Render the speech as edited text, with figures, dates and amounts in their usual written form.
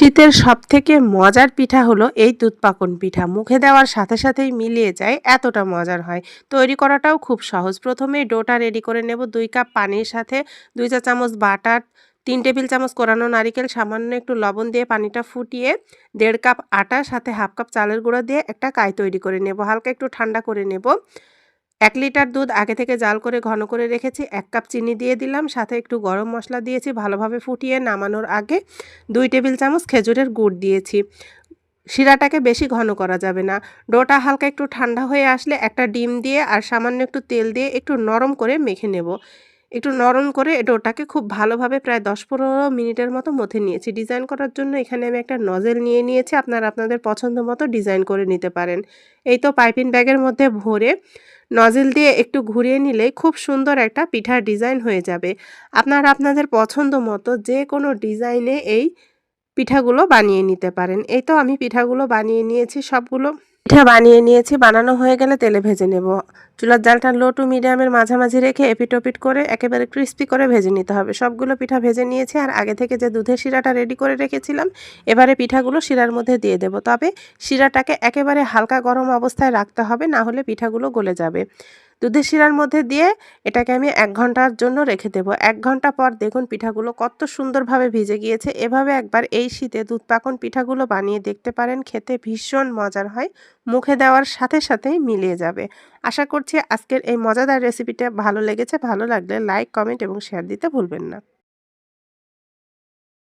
শীতের সবথেকে মজার পিঠা হলো এই দুধ পাকন পিঠা। মুখে দেওয়ার সাথে সাথেই মিলিয়ে যায়, এতটা মজার হয়। তৈরি করাটাও খুব সহজ। প্রথমেই ডোটা রেডি করে নেব। ২ কাপ পানির সাথে ২ চা চামচ বাটার, ৩ টেবিল চামচ কোরানো নারিকেল, সামান্য একটু লবণ দিয়ে পানিটা ফুটিয়ে ১.৫ কাপ আটা সাথে ১/২ কাপ চালের গুঁড়া দিয়ে একটা কাই তৈরি করে নেব। হালকা একটু ঠান্ডা করে নেব। ১ লিটার দুধ আগে থেকে জাল করে ঘন করে রেখেছি। ১ কাপ চিনি দিয়ে দিলাম। সাথে একটু গরম মসলা দিয়েছি। ভালোভাবে ফুটিয়ে নামানোর আগে ২ টেবিল চামচ খেজুরের গুড় দিয়েছি। শিরাটাকে বেশি ঘন করা যাবে না। ডোটা হালকা একটু ঠান্ডা হয়ে আসলে একটা ডিম দিয়ে আর সামান্য একটু তেল দিয়ে একটু নরম করে মেখে নেব। একটু নরম করে ডোটাকে খুব ভালোভাবে প্রায় ১০-১৫ মিনিটের মতো মথে নিয়েছি। ডিজাইন করার জন্য এখানে আমি একটা নজেল নিয়ে নিয়েছি। আপনারা আপনাদের পছন্দ মতো ডিজাইন করে নিতে পারেন। এই তো পাইপিং ব্যাগের মধ্যে ভরে নজেল দিয়ে একটু ঘুরিয়ে নিলেই খুব সুন্দর একটা পিঠার ডিজাইন হয়ে যাবে। আপনারা আপনাদের পছন্দ মতো যেকোনো ডিজাইনে এই পিঠাগুলো বানিয়ে নিতে পারেন। এই তো আমি পিঠাগুলো বানিয়ে নিয়েছি সবগুলো। পিঠা বানিয়ে নিয়েছি, বানানো হয়ে গেলে তেলে ভেজে নেব। চুলার জালটা লো টু মিডিয়ামের মাঝামাঝি রেখে এপিট-ওপিট করে একেবারে ক্রিস্পি করে ভেজে নিতে হবে। সবগুলো পিঠা ভেজে নিয়েছি আর আগে থেকে যে দুধের শিরাটা রেডি করে রেখেছিলাম, এবারে পিঠাগুলো শিরার মধ্যে দিয়ে দেব। তবে শিরাটাকে একেবারে হালকা গরম অবস্থায় রাখতে হবে, না হলে পিঠাগুলো গলে যাবে। দুধের শিরার মধ্যে দিয়ে এটাকে আমি ১ ঘন্টার জন্য রেখে দেব। ১ ঘন্টা পর দেখুন পিঠাগুলো কত সুন্দরভাবে ভিজে গিয়েছে। এভাবে একবার এই শীতে দুধ পাকন পিঠাগুলো বানিয়ে দেখতে পারেন। খেতে ভীষণ মজার হয়। মুখে দেওয়ার সাথে সাথেই মিলিয়ে যাবে। আশা করছি আজকের এই মজাদার রেসিপিটা ভালো লেগেছে। ভালো লাগলে লাইক, কমেন্ট এবং শেয়ার দিতে ভুলবেন না।